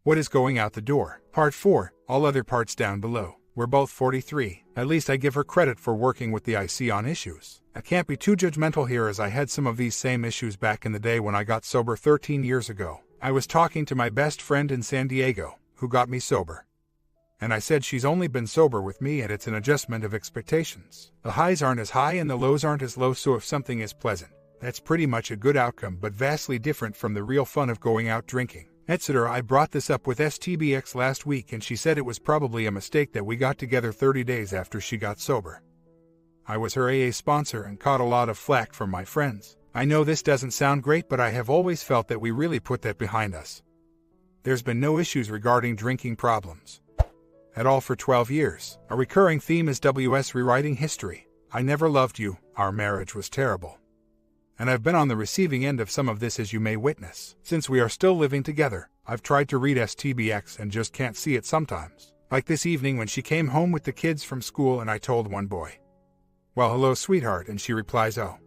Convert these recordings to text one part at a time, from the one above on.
What is going out the door? Part 4, all other parts down below. We're both 43. At least I give her credit for working with the IC on issues. I can't be too judgmental here, as I had some of these same issues back in the day when I got sober 13 years ago. I was talking to my best friend in San Diego, who got me sober. And I said she's only been sober with me and it's an adjustment of expectations. The highs aren't as high and the lows aren't as low, so if something is pleasant, that's pretty much a good outcome, but vastly different from the real fun of going out drinking, etc. I brought this up with STBX last week and she said it was probably a mistake that we got together 30 days after she got sober. I was her AA sponsor and caught a lot of flack from my friends. I know this doesn't sound great, but I have always felt that we really put that behind us. There's been no issues regarding drinking problems at all for 12 years. A recurring theme is WS rewriting history. I never loved you, our marriage was terrible. And I've been on the receiving end of some of this, as you may witness. Since we are still living together, I've tried to read STBX and just can't see it sometimes. Like this evening when she came home with the kids from school and I told one boy, "Well, hello, sweetheart," and she replies, "Oh,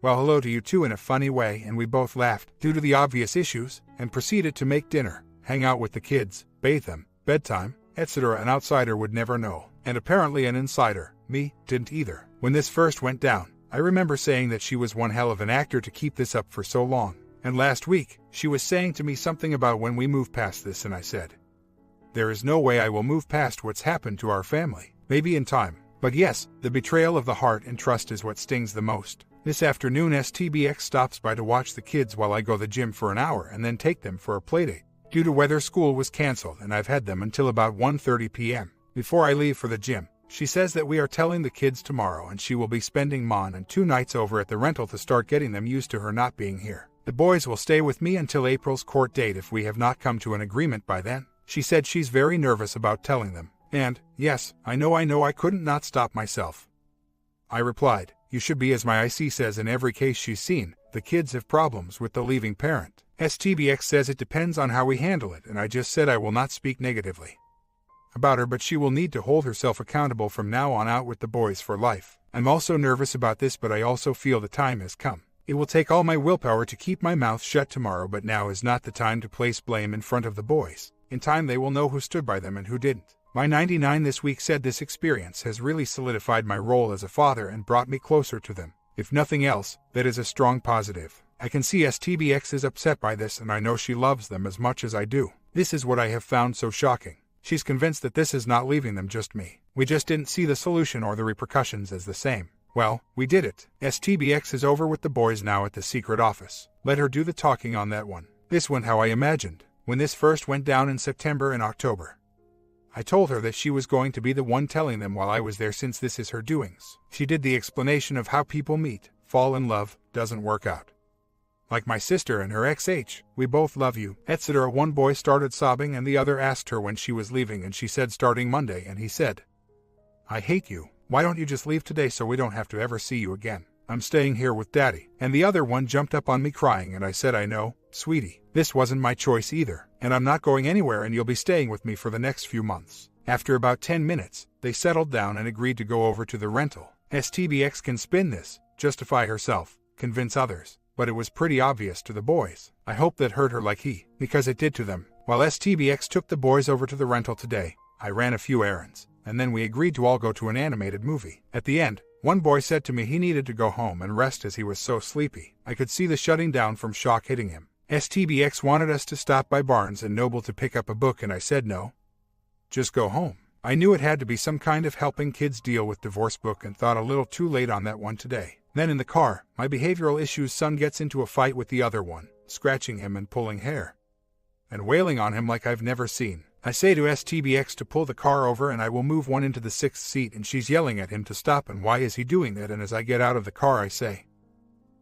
well, hello to you too," in a funny way, and we both laughed due to the obvious issues and proceeded to make dinner, hang out with the kids, bathe them, bedtime, etc. An outsider would never know, and apparently an insider, me, didn't either. When this first went down, I remember saying that she was one hell of an actor to keep this up for so long, and last week, she was saying to me something about when we move past this, and I said, there is no way I will move past what's happened to our family. Maybe in time. But yes, the betrayal of the heart and trust is what stings the most. This afternoon STBX stops by to watch the kids while I go to the gym for an hour and then take them for a playdate. Due to weather, school was cancelled and I've had them until about 1:30 p.m. Before I leave for the gym, she says that we are telling the kids tomorrow and she will be spending Mon and 2 nights over at the rental to start getting them used to her not being here. The boys will stay with me until April's court date if we have not come to an agreement by then. She said she's very nervous about telling them. And, yes, I know I couldn't not stop myself. I replied, you should be, as my IC says in every case she's seen, the kids have problems with the leaving parent. STBX says it depends on how we handle it, and I just said I will not speak negatively about her, but she will need to hold herself accountable from now on out with the boys for life. I'm also nervous about this, but I also feel the time has come. It will take all my willpower to keep my mouth shut tomorrow, but now is not the time to place blame in front of the boys. In time they will know who stood by them and who didn't. My 99 this week said this experience has really solidified my role as a father and brought me closer to them. If nothing else, that is a strong positive. I can see STBX is upset by this, and I know she loves them as much as I do. This is what I have found so shocking. She's convinced that this is not leaving them, just me. We just didn't see the solution or the repercussions as the same. Well, we did it. STBX is over with the boys now at the secret office. Let her do the talking on that one. This went how I imagined. When this first went down in September and October, I told her that she was going to be the one telling them while I was there, since this is her doings. She did the explanation of how people meet, fall in love, doesn't work out. Like my sister and her ex-H, we both love you, etc. One boy started sobbing and the other asked her when she was leaving, and she said starting Monday, and he said, I hate you. Why don't you just leave today so we don't have to ever see you again? I'm staying here with Daddy. And the other one jumped up on me crying, and I said, I know, sweetie, this wasn't my choice either, and I'm not going anywhere, and you'll be staying with me for the next few months. After about 10 minutes, they settled down and agreed to go over to the rental. STBX can spin this, justify herself, convince others, but it was pretty obvious to the boys. I hope that hurt her like he, because it did to them. While STBX took the boys over to the rental today, I ran a few errands, and then we agreed to all go to an animated movie. At the end, one boy said to me he needed to go home and rest as he was so sleepy. I could see the shutting down from shock hitting him. STBX wanted us to stop by Barnes & Noble to pick up a book, and I said no. Just go home. I knew it had to be some kind of helping kids deal with divorce book and thought a little too late on that one today. Then in the car, my behavioral issues son gets into a fight with the other one, scratching him and pulling hair and wailing on him like I've never seen. I say to STBX to pull the car over and I will move one into the 6th seat, and she's yelling at him to stop, and why is he doing that? And as I get out of the car I say,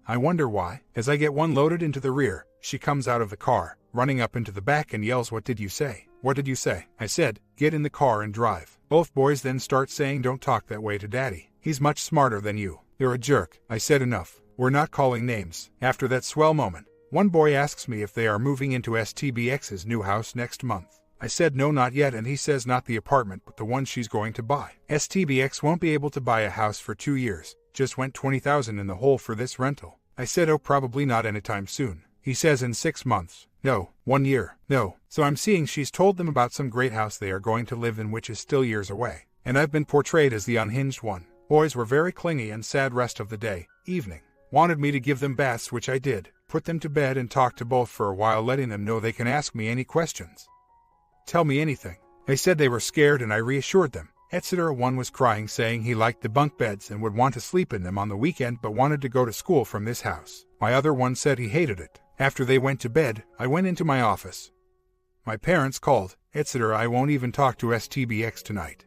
I wonder why. As I get one loaded into the rear, she comes out of the car, running up into the back, and yells, what did you say? What did you say? I said, get in the car and drive. Both boys then start saying, don't talk that way to Daddy. He's much smarter than you. You're a jerk. I said, enough. We're not calling names. After that swell moment, one boy asks me if they are moving into STBX's new house next month. I said no, not yet, and he says not the apartment but the one she's going to buy. STBX won't be able to buy a house for 2 years. Just went $20,000 in the hole for this rental. I said, oh, probably not anytime soon. He says in 6 months. No. 1 year. No. So I'm seeing she's told them about some great house they are going to live in which is still years away. And I've been portrayed as the unhinged one. Boys were very clingy and sad rest of the day, evening. Wanted me to give them baths, which I did. Put them to bed and talked to both for a while, letting them know they can ask me any questions. Tell me anything. They said they were scared and I reassured them, etc. One was crying, saying he liked the bunk beds and would want to sleep in them on the weekend but wanted to go to school from this house. My other one said he hated it. After they went to bed, I went into my office. My parents called, etc. I won't even talk to STBX tonight.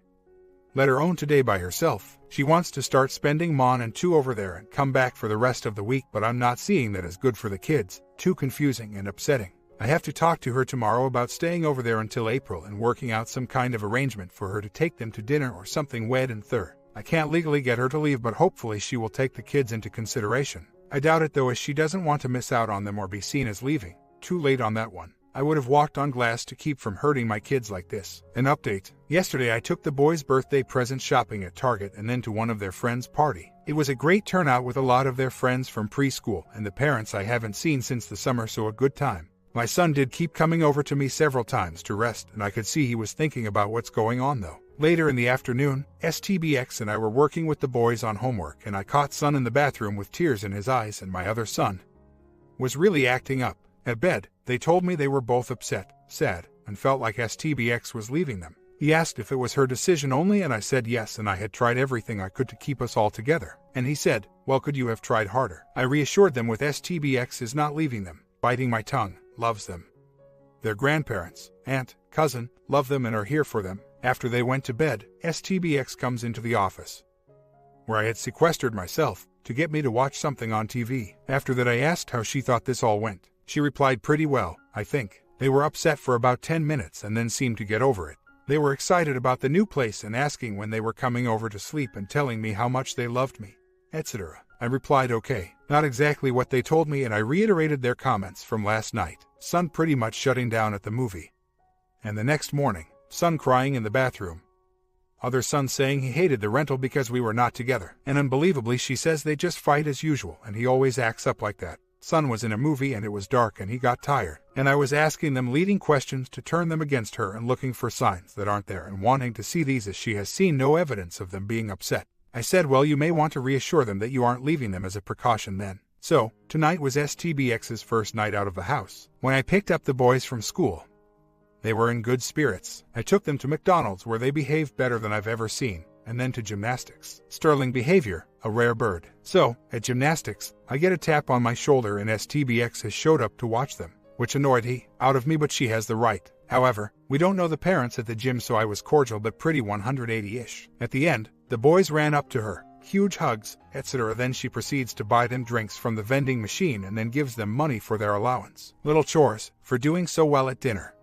Let her own today by herself. She wants to start spending Mon and 2 over there and come back for the rest of the week, but I'm not seeing that as good for the kids. Too confusing and upsetting. I have to talk to her tomorrow about staying over there until April and working out some kind of arrangement for her to take them to dinner or something. Wed and third. I can't legally get her to leave, but hopefully she will take the kids into consideration. I doubt it though, as she doesn't want to miss out on them or be seen as leaving. Too late on that one. I would have walked on glass to keep from hurting my kids like this. An update. Yesterday I took the boys' birthday present shopping at Target and then to one of their friends' party. It was a great turnout with a lot of their friends from preschool and the parents I haven't seen since the summer, so a good time. My son did keep coming over to me several times to rest, and I could see he was thinking about what's going on though. Later in the afternoon, STBX and I were working with the boys on homework and I caught son in the bathroom with tears in his eyes, and my other son was really acting up. At bed, they told me they were both upset, sad, and felt like STBX was leaving them. He asked if it was her decision only and I said yes, and I had tried everything I could to keep us all together. And he said, well, could you have tried harder? I reassured them with STBX is not leaving them, biting my tongue, loves them. Their grandparents, aunt, cousin, love them and are here for them. After they went to bed, STBX comes into the office, where I had sequestered myself, to get me to watch something on TV. After that I asked how she thought this all went. She replied pretty well, I think. They were upset for about 10 minutes and then seemed to get over it. They were excited about the new place and asking when they were coming over to sleep and telling me how much they loved me, etc. I replied okay. Not exactly what they told me, and I reiterated their comments from last night. Son pretty much shutting down at the movie. And the next morning, son crying in the bathroom. Other son saying he hated the rental because we were not together. And unbelievably she says they just fight as usual and he always acts up like that. Son was in a movie and it was dark and he got tired. And I was asking them leading questions to turn them against her and looking for signs that aren't there and wanting to see these, as she has seen no evidence of them being upset. I said, well, you may want to reassure them that you aren't leaving them as a precaution then. So, tonight was STBX's first night out of the house. When I picked up the boys from school, they were in good spirits. I took them to McDonald's, where they behaved better than I've ever seen, and then to gymnastics. Sterling behavior, a rare bird. So, at gymnastics, I get a tap on my shoulder and STBX has showed up to watch them, which annoyed he out of me, but she has the right. However, we don't know the parents at the gym, so I was cordial but pretty 180-ish. At the end, the boys ran up to her, huge hugs, etc. Then she proceeds to buy them drinks from the vending machine and then gives them money for their allowance. Little chores, for doing so well at dinner.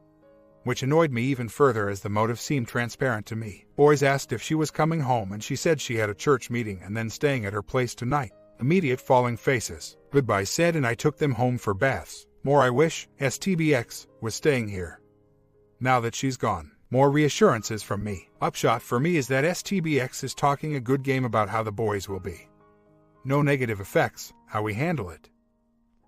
Which annoyed me even further as the motive seemed transparent to me. Boys asked if she was coming home and she said she had a church meeting and then staying at her place tonight. Immediate falling faces. Goodbye said, and I took them home for baths. More I wish STBX was staying here. Now that she's gone. More reassurances from me. Upshot for me is that STBX is talking a good game about how the boys will be. No negative effects, how we handle it.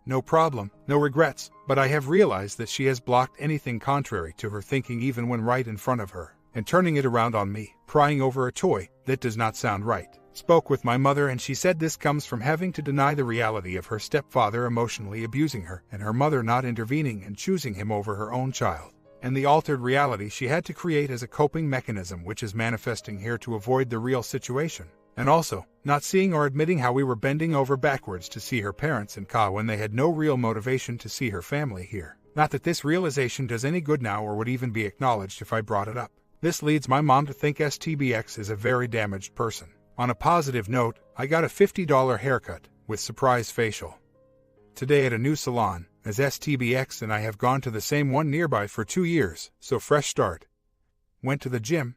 No problem, no regrets, but I have realized that she has blocked anything contrary to her thinking even when right in front of her, and turning it around on me, crying over a toy. That does not sound right. Spoke with my mother and she said this comes from having to deny the reality of her stepfather emotionally abusing her and her mother not intervening and choosing him over her own child. And the altered reality she had to create as a coping mechanism, which is manifesting here to avoid the real situation. And also, not seeing or admitting how we were bending over backwards to see her parents in Ka when they had no real motivation to see her family here. Not that this realization does any good now or would even be acknowledged if I brought it up. This leads my mom to think STBX is a very damaged person. On a positive note, I got a $50 haircut, with surprise facial, today at a new salon, as STBX and I have gone to the same one nearby for 2 years, so fresh start. Went to the gym,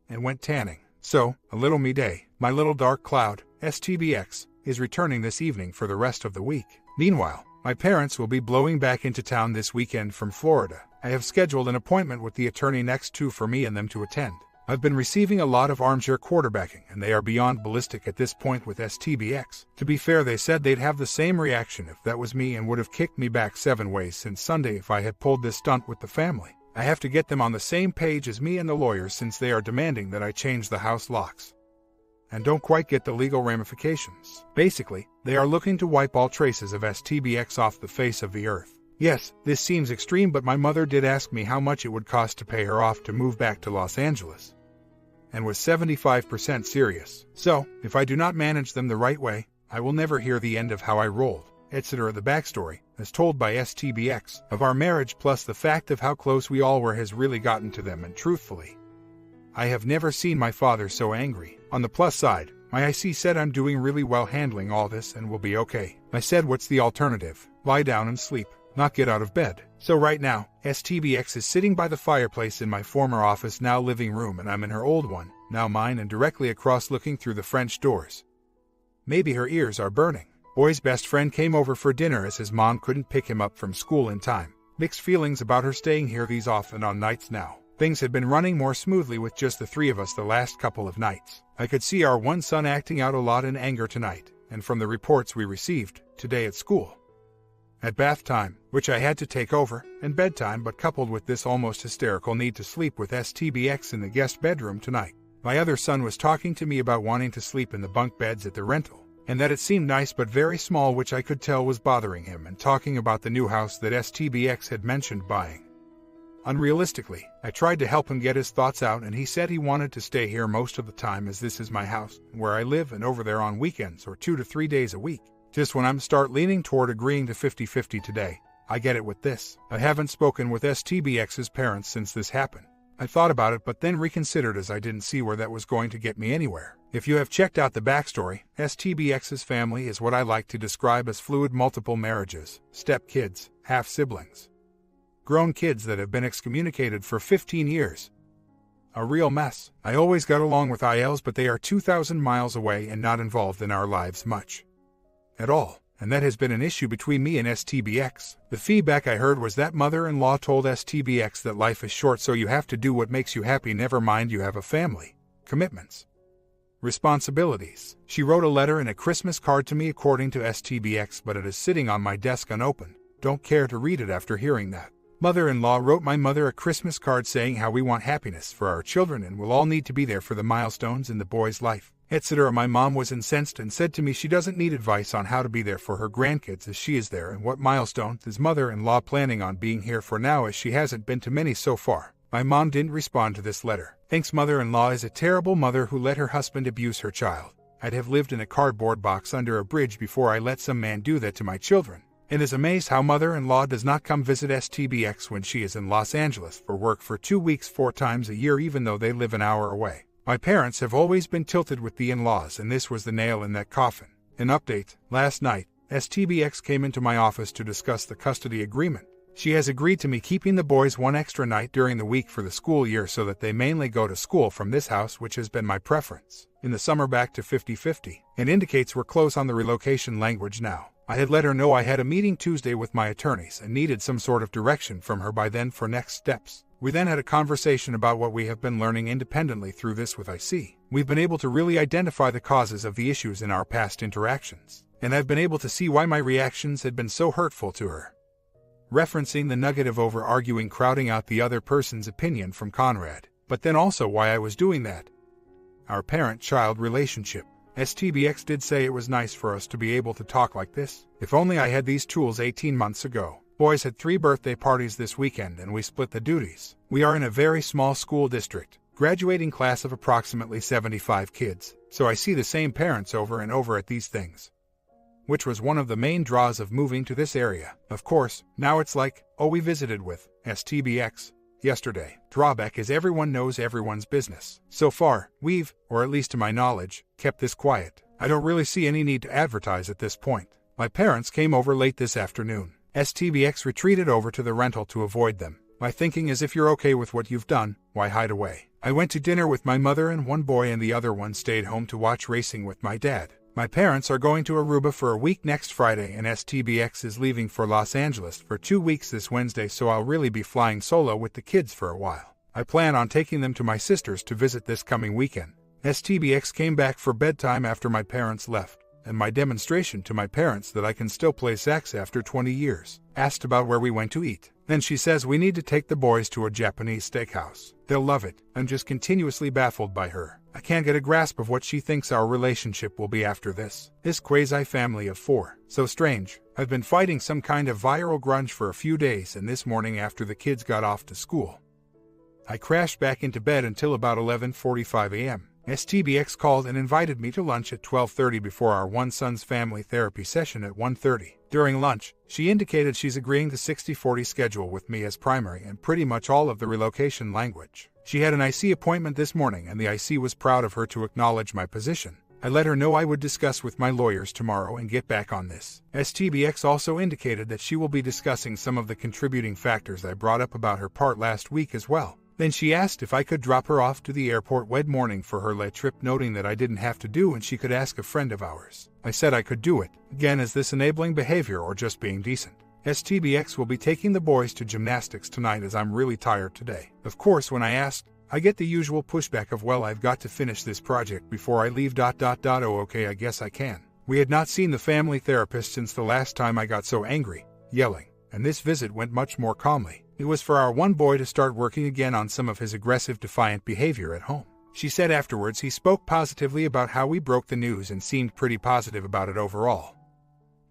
and went tanning. So, a little me day, my little dark cloud, STBX, is returning this evening for the rest of the week. Meanwhile, my parents will be blowing back into town this weekend from Florida. I have scheduled an appointment with the attorney next to for me and them to attend. I've been receiving a lot of armchair quarterbacking, and they are beyond ballistic at this point with STBX. To be fair, they said they'd have the same reaction if that was me and would have kicked me back 7 ways since Sunday if I had pulled this stunt with the family. I have to get them on the same page as me and the lawyers since they are demanding that I change the house locks. And don't quite get the legal ramifications. Basically, they are looking to wipe all traces of STBX off the face of the earth. Yes, this seems extreme, but my mother did ask me how much it would cost to pay her off to move back to Los Angeles, and was 75% serious. So, if I do not manage them the right way, I will never hear the end of how I rolled, etc. The backstory, as told by STBX, of our marriage plus the fact of how close we all were has really gotten to them, and truthfully, I have never seen my father so angry. On the plus side, my IC said I'm doing really well handling all this and will be okay. I said, what's the alternative? Lie down and sleep, not get out of bed. So right now, STBX is sitting by the fireplace in my former office, now living room, and I'm in her old one, now mine, and directly across looking through the French doors. Maybe her ears are burning. Boy's best friend came over for dinner as his mom couldn't pick him up from school in time. Mixed feelings about her staying here these off and on nights now. Things had been running more smoothly with just the 3 of us the last couple of nights. I could see our one son acting out a lot in anger tonight, and from the reports we received today at school. At bath time, which I had to take over, and bedtime, but coupled with this almost hysterical need to sleep with STBX in the guest bedroom tonight, my other son was talking to me about wanting to sleep in the bunk beds at the rental, and that it seemed nice but very small, which I could tell was bothering him, and talking about the new house that STBX had mentioned buying. Unrealistically, I tried to help him get his thoughts out, and he said he wanted to stay here most of the time as this is my house, where I live, and over there on weekends or 2 to 3 days a week. Just when I'm start leaning toward agreeing to 50-50 today, I get it with this. I haven't spoken with STBX's parents since this happened. I thought about it but then reconsidered as I didn't see where that was going to get me anywhere. If you have checked out the backstory, STBX's family is what I like to describe as fluid multiple marriages, step-kids, half-siblings, grown kids that have been excommunicated for 15 years. A real mess. I always got along with ILs, but they are 2,000 miles away and not involved in our lives much at all, and that has been an issue between me and STBX. The feedback I heard was that mother-in-law told STBX that life is short, so you have to do what makes you happy, never mind you have a family, commitments, responsibilities. She wrote a letter and a Christmas card to me according to STBX, but it is sitting on my desk unopened. Don't care to read it after hearing that. Mother-in-law wrote my mother a Christmas card saying how we want happiness for our children and we'll all need to be there for the milestones in the boy's life, etc. My mom was incensed and said to me she doesn't need advice on how to be there for her grandkids as she is there, and what milestones is mother-in-law planning on being here for now as she hasn't been to many so far. My mom didn't respond to this letter. Thinks mother-in-law is a terrible mother who let her husband abuse her child. I'd have lived in a cardboard box under a bridge before I let some man do that to my children. And is amazed how mother-in-law does not come visit STBX when she is in Los Angeles for work for 2 weeks 4 times a year, even though they live an hour away. My parents have always been tilted with the in-laws, and this was the nail in that coffin. An update: last night, STBX came into my office to discuss the custody agreement. She has agreed to me keeping the boys 1 extra night during the week for the school year so that they mainly go to school from this house, which has been my preference. In the summer back to 50-50, and indicates we're close on the relocation language now. I had let her know I had a meeting Tuesday with my attorneys and needed some sort of direction from her by then for next steps. We then had a conversation about what we have been learning independently through this with IC. We've been able to really identify the causes of the issues in our past interactions, and I've been able to see why my reactions had been so hurtful to her. Referencing the nugget of over-arguing crowding out the other person's opinion from Conrad, but then also why I was doing that. Our parent-child relationship. STBX did say it was nice for us to be able to talk like this. If only I had these tools 18 months ago. Boys had 3 birthday parties this weekend and we split the duties. We are in a very small school district, graduating class of approximately 75 kids, so I see the same parents over and over at these things, which was one of the main draws of moving to this area. Of course, now it's like, oh, we visited with STBX yesterday. Drawback is everyone knows everyone's business. So far, we've, or at least to my knowledge, kept this quiet. I don't really see any need to advertise at this point. My parents came over late this afternoon. STBX retreated over to the rental to avoid them. My thinking is if you're okay with what you've done, why hide away? I went to dinner with my mother and one boy and the other one stayed home to watch racing with my dad. My parents are going to Aruba for a week next Friday and STBX is leaving for Los Angeles for 2 weeks this Wednesday, so I'll really be flying solo with the kids for a while. I plan on taking them to my sister's to visit this coming weekend. STBX came back for bedtime after my parents left, and my demonstration to my parents that I can still play sax after 20 years. Asked about where we went to eat. Then she says we need to take the boys to a Japanese steakhouse. They'll love it. I'm just continuously baffled by her. I can't get a grasp of what she thinks our relationship will be after this. This quasi-family of 4. So strange. I've been fighting some kind of viral grunge for a few days, and this morning after the kids got off to school, I crashed back into bed until about 11:45 a.m. STBX called and invited me to lunch at 12:30 before our one son's family therapy session at 1:30. During lunch, she indicated she's agreeing to 60-40 schedule with me as primary and pretty much all of the relocation language. She had an IC appointment this morning and the IC was proud of her to acknowledge my position. I let her know I would discuss with my lawyers tomorrow and get back on this. STBX also indicated that she will be discussing some of the contributing factors I brought up about her part last week as well. Then she asked if I could drop her off to the airport Wed morning for her late trip, noting that I didn't have to do and she could ask a friend of ours. I said I could do it. Again, is this enabling behavior or just being decent? STBX will be taking the boys to gymnastics tonight as I'm really tired today. Of course, when I asked, I get the usual pushback of, well, I've got to finish this project before I leave ... Oh, okay, I guess I can. We had not seen the family therapist since the last time I got so angry, yelling, and this visit went much more calmly. It was for our one boy to start working again on some of his aggressive, defiant behavior at home. She said afterwards he spoke positively about how we broke the news and seemed pretty positive about it overall,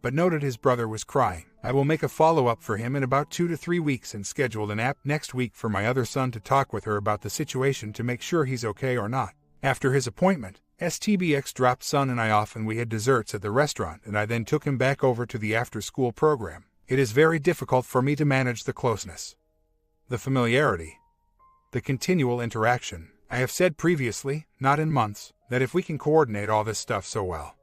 but noted his brother was crying. I will make a follow-up for him in about 2 to 3 weeks and scheduled an app next week for my other son to talk with her about the situation to make sure he's okay or not. After his appointment, STBX dropped son and I off and we had desserts at the restaurant, and I then took him back over to the after-school program. It is very difficult for me to manage the closeness, the familiarity, the continual interaction. I have said previously, not in months, that if we can coordinate all this stuff so well,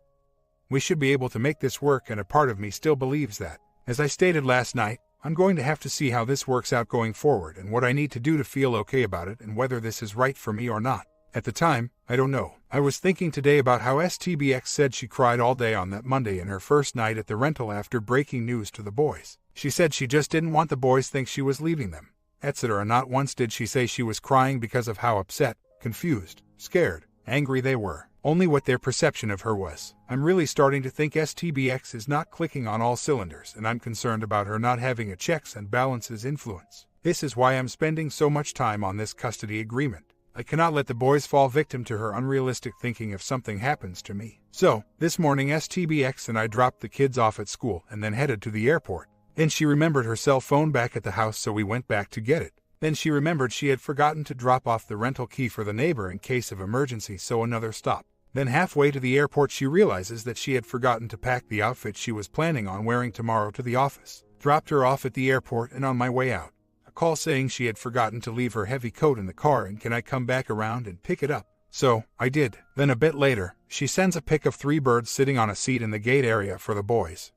we should be able to make this work, and a part of me still believes that. As I stated last night, I'm going to have to see how this works out going forward and what I need to do to feel okay about it and whether this is right for me or not. At the time, I don't know. I was thinking today about how STBX said she cried all day on that Monday in her first night at the rental after breaking news to the boys. She said she just didn't want the boys think she was leaving them, etc. Not once did she say she was crying because of how upset, confused, scared, angry they were. Only what their perception of her was. I'm really starting to think STBX is not clicking on all cylinders, and I'm concerned about her not having a checks and balances influence. This is why I'm spending so much time on this custody agreement. I cannot let the boys fall victim to her unrealistic thinking if something happens to me. So, this morning STBX and I dropped the kids off at school and then headed to the airport. Then she remembered her cell phone back at the house, so we went back to get it. Then she remembered she had forgotten to drop off the rental key for the neighbor in case of emergency, so another stop. Then halfway to the airport she realizes that she had forgotten to pack the outfit she was planning on wearing tomorrow to the office. Dropped her off at the airport, and on my way out, a call saying she had forgotten to leave her heavy coat in the car and can I come back around and pick it up. So, I did. Then a bit later, she sends a pic of 3 birds sitting on a seat in the gate area for the boys.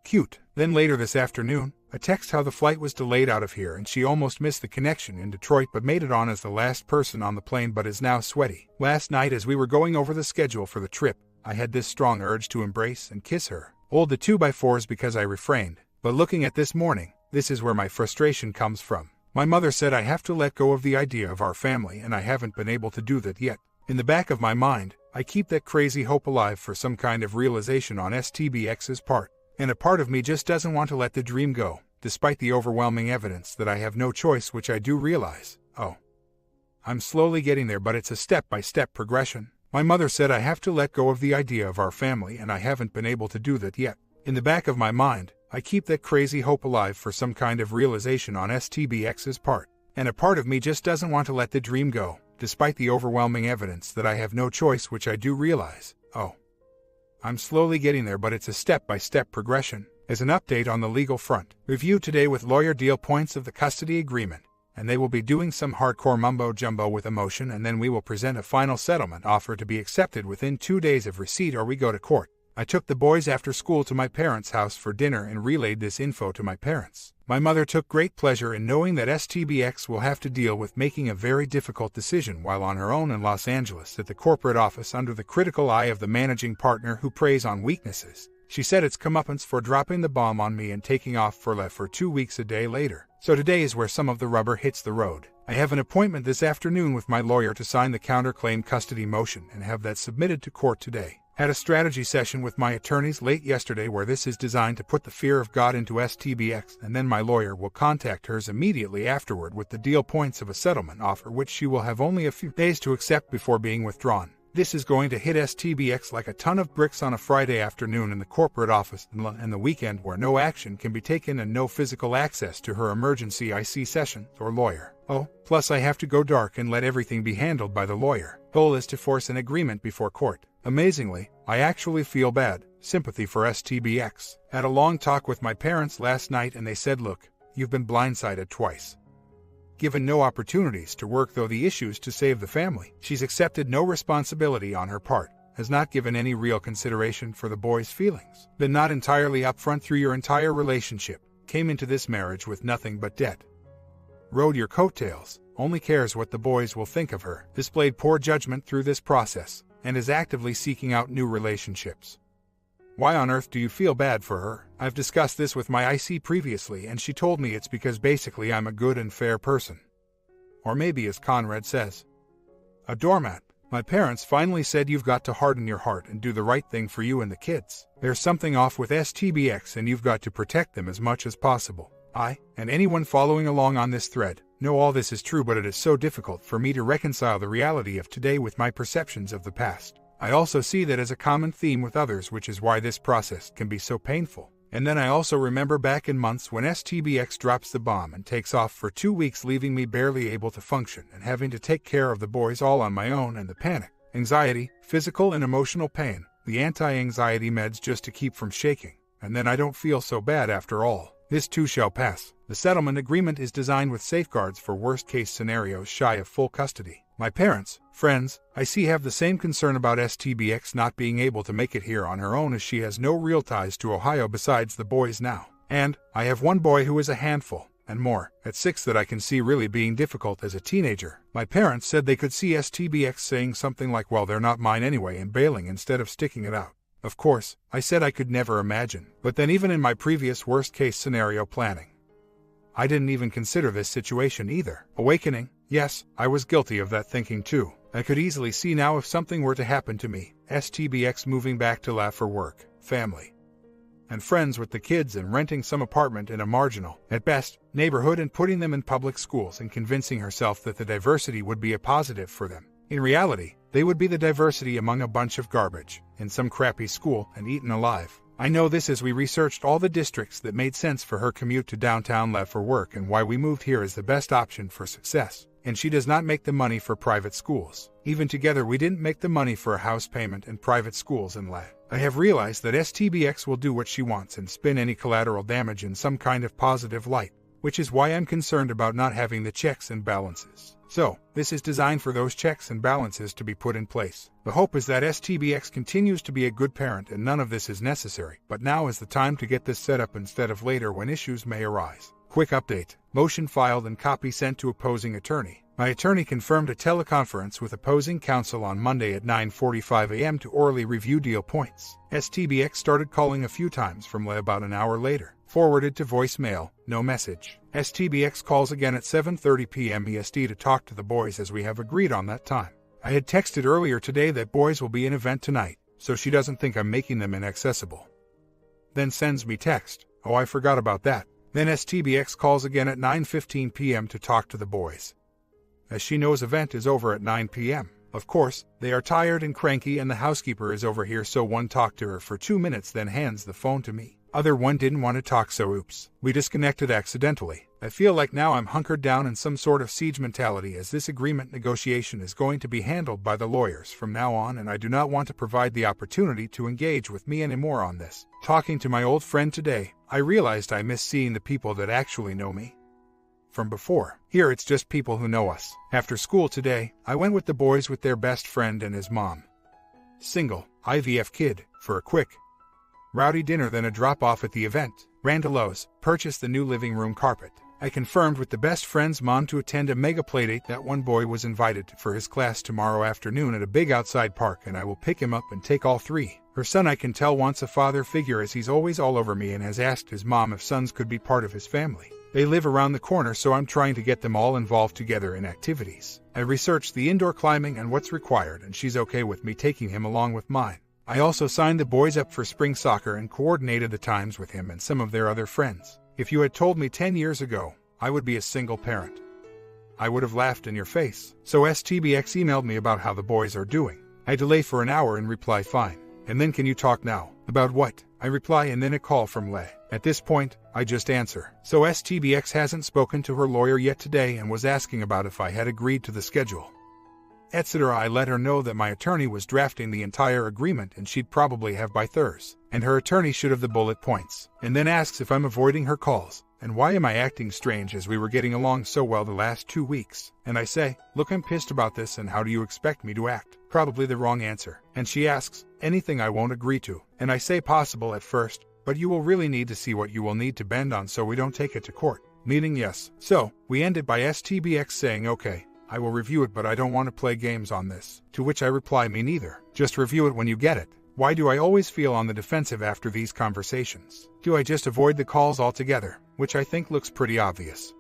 Cute. Then later this afternoon, a text how the flight was delayed out of here and she almost missed the connection in Detroit but made it on as the last person on the plane but is now sweaty. Last night as we were going over the schedule for the trip, I had this strong urge to embrace and kiss her. Old the 2x4s because I refrained, but looking at this morning, this is where my frustration comes from. My mother said I have to let go of the idea of our family and I haven't been able to do that yet. In the back of my mind, I keep that crazy hope alive for some kind of realization on STBX's part. And a part of me just doesn't want to let the dream go, despite the overwhelming evidence that I have no choice, which I do realize. Oh, I'm slowly getting there, but it's a step-by-step progression. My mother said I have to let go of the idea of our family and I haven't been able to do that yet. In the back of my mind, I keep that crazy hope alive for some kind of realization on STBX's part. And a part of me just doesn't want to let the dream go, despite the overwhelming evidence that I have no choice, which I do realize. Oh, I'm slowly getting there, but it's a step-by-step progression. As an update on the legal front, review today with lawyer deal points of the custody agreement, and they will be doing some hardcore mumbo-jumbo with emotion, and then we will present a final settlement offer to be accepted within 2 days of receipt or we go to court. I took the boys after school to my parents' house for dinner and relayed this info to my parents. My mother took great pleasure in knowing that STBX will have to deal with making a very difficult decision while on her own in Los Angeles at the corporate office under the critical eye of the managing partner who preys on weaknesses. She said it's comeuppance for dropping the bomb on me and taking off for 2 weeks a day later. So today is where some of the rubber hits the road. I have an appointment this afternoon with my lawyer to sign the counterclaim custody motion and have that submitted to court today. Had a strategy session with my attorneys late yesterday where this is designed to put the fear of God into STBX, and then my lawyer will contact hers immediately afterward with the deal points of a settlement offer which she will have only a few days to accept before being withdrawn. This is going to hit STBX like a ton of bricks on a Friday afternoon in the corporate office and the weekend where no action can be taken and no physical access to her emergency IC sessions or lawyer. Oh, plus I have to go dark and let everything be handled by the lawyer. Goal is to force an agreement before court. Amazingly, I actually feel bad sympathy for STBX. Had a long talk with my parents last night and they said, look, you've been blindsided twice. Given no opportunities to work through the issues to save the family, she's accepted no responsibility on her part, has not given any real consideration for the boy's feelings, been not entirely upfront through your entire relationship, came into this marriage with nothing but debt. Rode your coattails, only cares what the boys will think of her, displayed poor judgment through this process, and is actively seeking out new relationships. Why on earth do you feel bad for her? I've discussed this with my IC previously and she told me it's because basically I'm a good and fair person. Or maybe as Conrad says, a doormat. My parents finally said you've got to harden your heart and do the right thing for you and the kids. There's something off with STBX and you've got to protect them as much as possible. I, and anyone following along on this thread, know all this is true, but it is so difficult for me to reconcile the reality of today with my perceptions of the past. I also see that as a common theme with others, which is why this process can be so painful. And then I also remember back in months when STBX drops the bomb and takes off for 2 weeks, leaving me barely able to function and having to take care of the boys all on my own, and the panic, anxiety, physical and emotional pain, the anti-anxiety meds just to keep from shaking. And then I don't feel so bad after all. This too shall pass. The settlement agreement is designed with safeguards for worst-case scenarios shy of full custody. My parents, friends, I see have the same concern about STBX not being able to make it here on her own, as she has no real ties to Ohio besides the boys now. And I have one boy who is a handful, and more, at 6, that I can see really being difficult as a teenager. My parents said they could see STBX saying something like, well, they're not mine anyway, and bailing instead of sticking it out. Of course, I said I could never imagine, but then even in my previous worst-case scenario planning, I didn't even consider this situation either. Awakening, yes, I was guilty of that thinking too. I could easily see now if something were to happen to me, STBX moving back to La for work, family, and friends with the kids, and renting some apartment in a marginal, at best, neighborhood and putting them in public schools and convincing herself that the diversity would be a positive for them. In reality, they would be the diversity among a bunch of garbage, in some crappy school, and eaten alive. I know this as we researched all the districts that made sense for her commute to downtown La for work and why we moved here as the best option for success. And she does not make the money for private schools. Even together we didn't make the money for a house payment and private schools in La. I have realized that STBX will do what she wants and spin any collateral damage in some kind of positive light, which is why I'm concerned about not having the checks and balances. So, this is designed for those checks and balances to be put in place. The hope is that STBX continues to be a good parent and none of this is necessary, but now is the time to get this set up instead of later when issues may arise. Quick update. Motion filed and copy sent to opposing attorney. My attorney confirmed a teleconference with opposing counsel on Monday at 9:45 a.m. to orally review deal points. STBX started calling a few times from about an hour later. Forwarded to voicemail, no message. STBX calls again at 7:30 p.m. EST to talk to the boys as we have agreed on that time. I had texted earlier today that boys will be an event tonight, so she doesn't think I'm making them inaccessible. Then sends me text, oh, I forgot about that. Then STBX calls again at 9:15 p.m. to talk to the boys, as she knows event is over at 9 p.m. Of course, they are tired and cranky and the housekeeper is over here, so one talked to her for 2 minutes then hands the phone to me. Other one didn't want to talk, so oops. We disconnected accidentally. I feel like now I'm hunkered down in some sort of siege mentality, as this agreement negotiation is going to be handled by the lawyers from now on, and I do not want to provide the opportunity to engage with me anymore on this. Talking to my old friend today, I realized I miss seeing the people that actually know me from before. Here it's just people who know us. After school today, I went with the boys with their best friend and his mom. Single, IVF kid, for a quick, rowdy dinner, then a drop-off at the event. Ran to Lowe's, purchased the new living room carpet. I confirmed with the best friend's mom to attend a mega playdate that one boy was invited to for his class tomorrow afternoon at a big outside park, and I will pick him up and take all three. Her son, I can tell, wants a father figure, as he's always all over me and has asked his mom if sons could be part of his family. They live around the corner, so I'm trying to get them all involved together in activities. I researched the indoor climbing and what's required, and she's okay with me taking him along with mine. I also signed the boys up for spring soccer and coordinated the times with him and some of their other friends. If you had told me 10 years ago I would be a single parent, I would have laughed in your face. So STBX emailed me about how the boys are doing. I delay for an hour and reply fine. And then can you talk now? About what? I reply and then a call from Lei. At this point, I just answer. So STBX hasn't spoken to her lawyer yet today and was asking about if I had agreed to the schedule, etc. I let her know that my attorney was drafting the entire agreement and she'd probably have by Thursday, and her attorney should have the bullet points, and then asks if I'm avoiding her calls, and why am I acting strange as we were getting along so well the last 2 weeks. And I say, look, I'm pissed about this and how do you expect me to act? Probably the wrong answer. And she asks, anything I won't agree to. And I say possible at first, but you will really need to see what you will need to bend on so we don't take it to court. Meaning yes. So, we ended by STBX saying okay, I will review it but I don't want to play games on this. To which I reply, me neither. Just review it when you get it. Why do I always feel on the defensive after these conversations? Do I just avoid the calls altogether, which I think looks pretty obvious?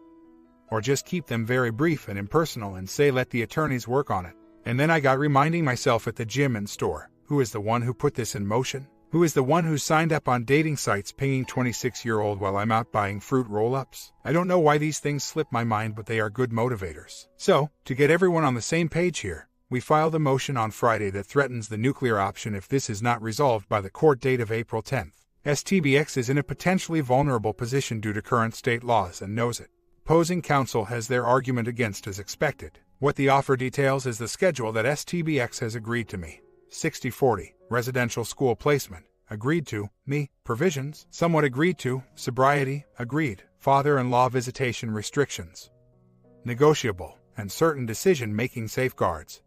Or just keep them very brief and impersonal and say let the attorneys work on it? And then I got reminding myself at the gym and store, who is the one who put this in motion? Who is the one who signed up on dating sites pinging 26-year-old while I'm out buying fruit roll-ups? I don't know why these things slip my mind, but they are good motivators. So, to get everyone on the same page here, we filed a motion on Friday that threatens the nuclear option if this is not resolved by the court date of April 10th. STBX is in a potentially vulnerable position due to current state laws and knows it. Opposing counsel has their argument against as expected. What the offer details is the schedule that STBX has agreed to me. 60-40, residential school placement, agreed to, me, provisions, somewhat agreed to, sobriety, agreed, father-in-law visitation restrictions, negotiable, and certain decision-making safeguards.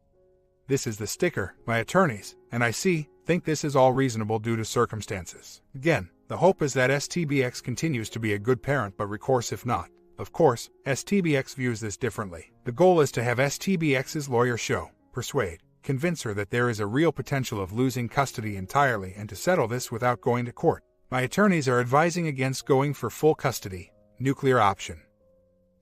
This is the sticker, my attorneys, and I think this is all reasonable due to circumstances. Again, the hope is that STBX continues to be a good parent but recourse if not. Of course, STBX views this differently. The goal is to have STBX's lawyer persuade, convince her that there is a real potential of losing custody entirely and to settle this without going to court. My attorneys are advising against going for full custody, nuclear option.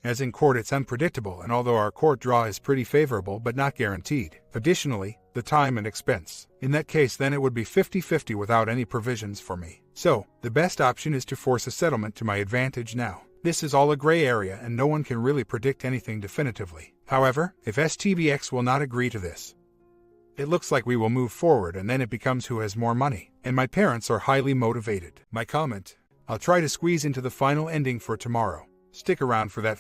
As in court it's unpredictable, and although our court draw is pretty favorable but not guaranteed. Additionally, the time and expense. In that case then it would be 50-50 without any provisions for me. So, the best option is to force a settlement to my advantage now. This is all a gray area and no one can really predict anything definitively. However, if STBX will not agree to this, it looks like we will move forward and then it becomes who has more money. And my parents are highly motivated. My comment, I'll try to squeeze into the final ending for tomorrow. Stick around for that